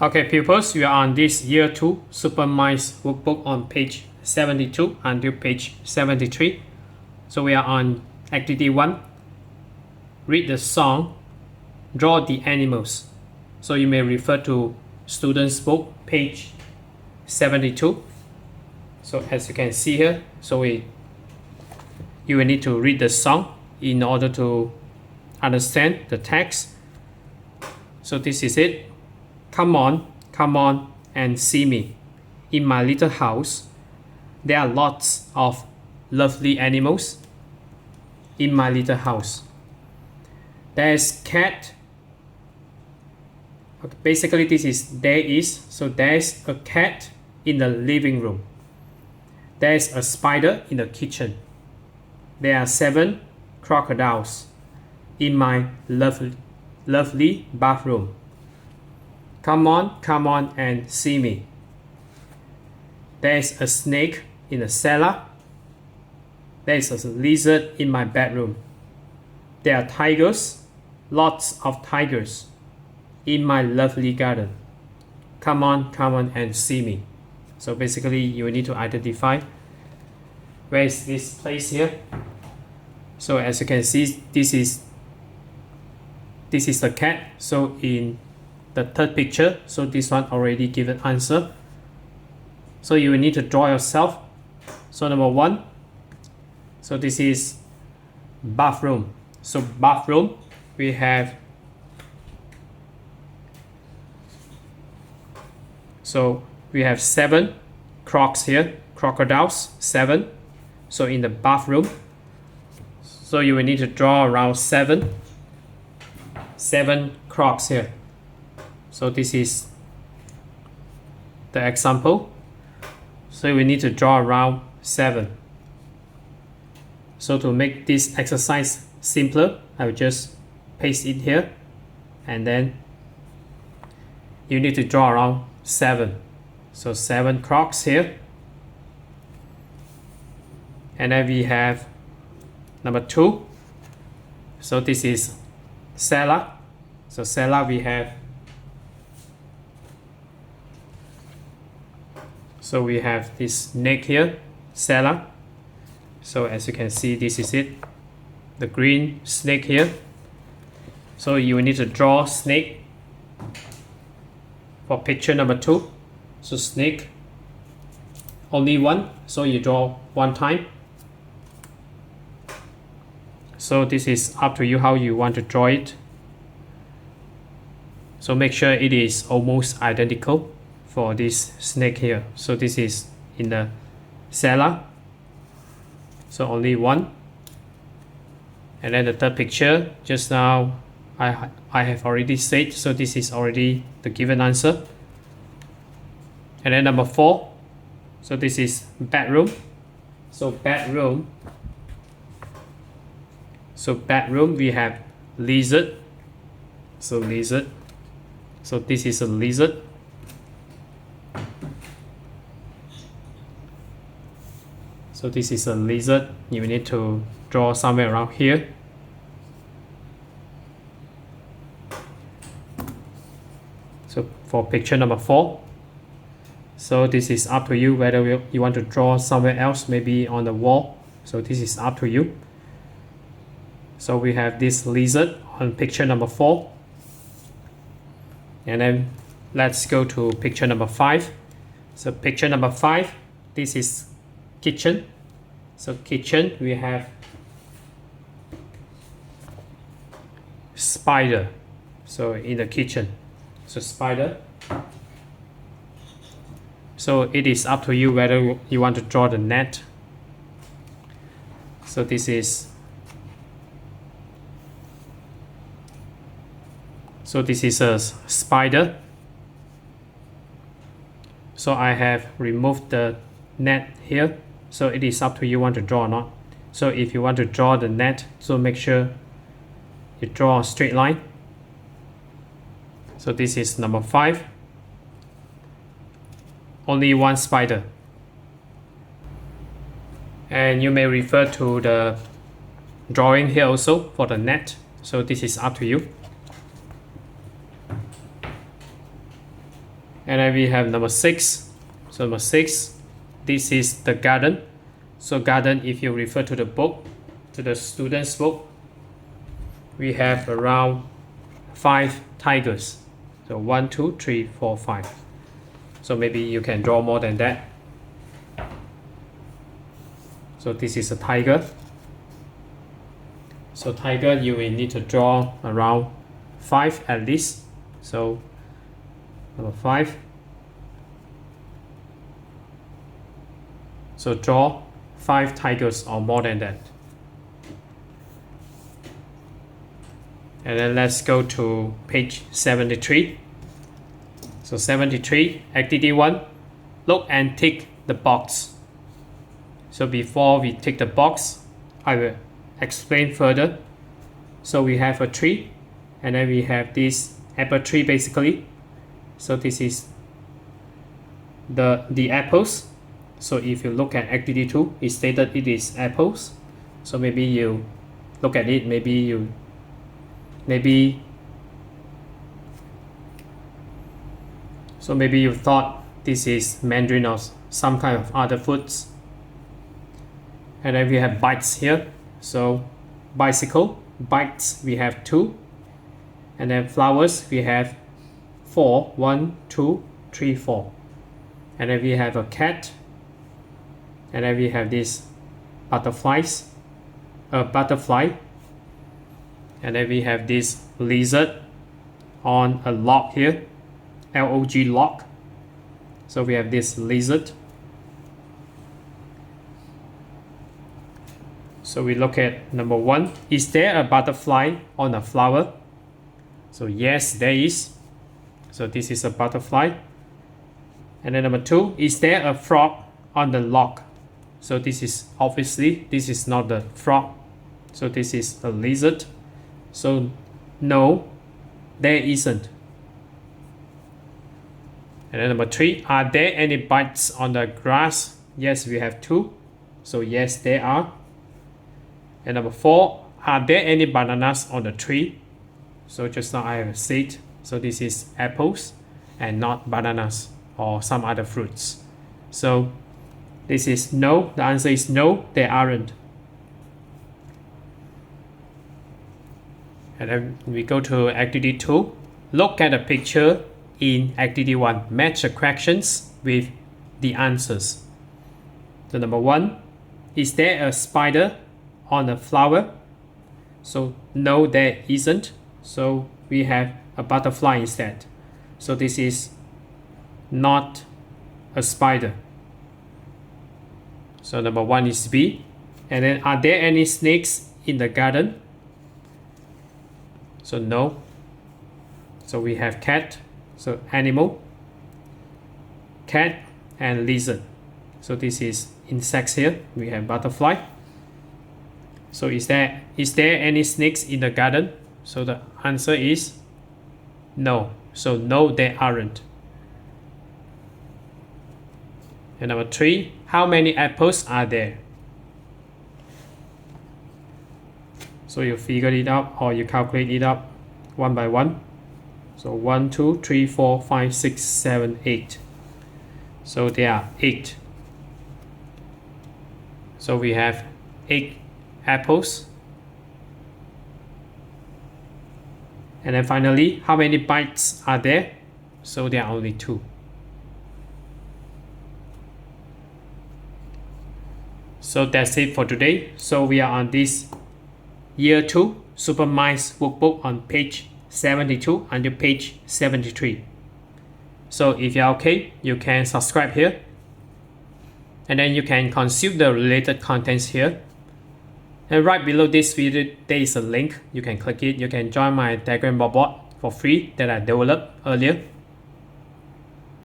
Okay, pupils, we are on this Year 2 Super Minds Workbook on page 72 until page 73. So we are on Activity 1. Read the song, draw the animals. So you may refer to student's book, page 72. So as you can see here, you will need to read the song in order to understand the text. So this is it. Come on and see me. In my little house, there are lots of lovely animals. In my little house, there's cat. Okay, basically this is there's a cat in the living room. There's a spider in the kitchen. There are 7 crocodiles in my lovely bathroom. Come on and see me. There's a snake in the cellar. There's a lizard in my bedroom. There are tigers, lots of tigers, in my lovely garden. Come on and see me. So basically you need to identify where is this place here. So as you can see, this is the cat. So in the third picture, so this one already given answer. So you will need to draw yourself. So number 1, so this is bathroom. So bathroom, we have So we have 7 crocs here, crocodiles, 7. So in the bathroom, so you will need to draw around 7 crocs here. So this is the example. So we need to draw around 7. So to make this exercise simpler, I will just paste it here, and then you need to draw around 7. So 7 crocs here. And then we have number 2. So this is cellar. So cellar we have, so we have this snake here, cellar. So as you can see, this is it, the green snake here. So you will need to draw snake for picture number 2. So snake, only 1, so you draw 1 time. So this is up to you how you want to draw it. So make sure it is almost identical for this snake here. So this is in the cellar, so only 1. And then the third picture, just now I have already said, so this is already the given answer. And then number 4, so this is bedroom. So bedroom, we have lizard. So lizard, so this is a lizard. So this is a lizard. You need to draw somewhere around here. So for picture number 4, so this is up to you whether you want to draw somewhere else, maybe on the wall. So this is up to you. So we have this lizard on picture number 4. And then let's go to picture number 5. So picture number 5, this is kitchen. So kitchen, we have spider. So in the kitchen, so spider. So it is up to you whether you want to draw the net. So this is, a spider. So I have removed the net here. So it is up to you want to draw or not. So if you want to draw the net, so make sure you draw a straight line. So this is number 5. Only 1 spider. And you may refer to the drawing here also for the net. So this is up to you. And then we have number 6. So number 6, this is the garden. So garden, if you refer to the book, to the student's book, we have around 5 tigers. So 1, 2, 3, 4, 5. So maybe you can draw more than that. So this is a tiger. So tiger, you will need to draw around 5 at least. So number 5. So draw 5 tigers or more than that. And then let's go to page 73. So 73, activity 1, look and tick the box. So before we tick the box, I will explain further. So we have a tree, and then we have this apple tree basically. So this is the apples. So if you look at activity 2, it stated it is apples. So maybe you look at it, maybe you thought this is mandarin or some kind of other fruits. And then we have bites here. So bicycle, bites, we have 2. And then flowers, we have 4. 1, 2, 3, 4. And then we have a cat. And then we have this butterfly. And then we have this lizard on a log here, L-O-G, log. So we have this lizard. So we look at number 1. Is there a butterfly on a flower? So yes, there is. So this is a butterfly. And then number 2, is there a frog on the log? So this is obviously, this is not the frog. So this is a lizard. So no, there isn't. And then number 3, are there any bites on the grass? Yes, we have 2. So yes, there are. And number 4, are there any bananas on the tree? So just now I have said, so this is apples and not bananas or some other fruits. So this is no, the answer is no, there aren't. And then we go to activity 2. Look at the picture in activity 1. Match the questions with the answers. So number 1, is there a spider on a flower? So no, there isn't. So we have a butterfly instead. So this is not a spider. So number 1 is B. And then are there any snakes in the garden? So no. So we have cat. So animal, cat and lizard. So this is insects here. We have butterfly. So is there any snakes in the garden? So the answer is no. So no, there aren't. And number 3, how many apples are there? So you figure it out or you calculate it up one by one. So 1, 2, 3, 4, 5, 6, 7, 8. So there are 8. So we have 8 apples. And then finally, how many bites are there? So there are only 2. So that's it for today. So we are on this Year 2 Super Minds Workbook on page 72 until page 73. So if you're okay, you can subscribe here. And then you can consume the related contents here. And right below this video, there is a link. You can click it. You can join my Telegram bot for free that I developed earlier.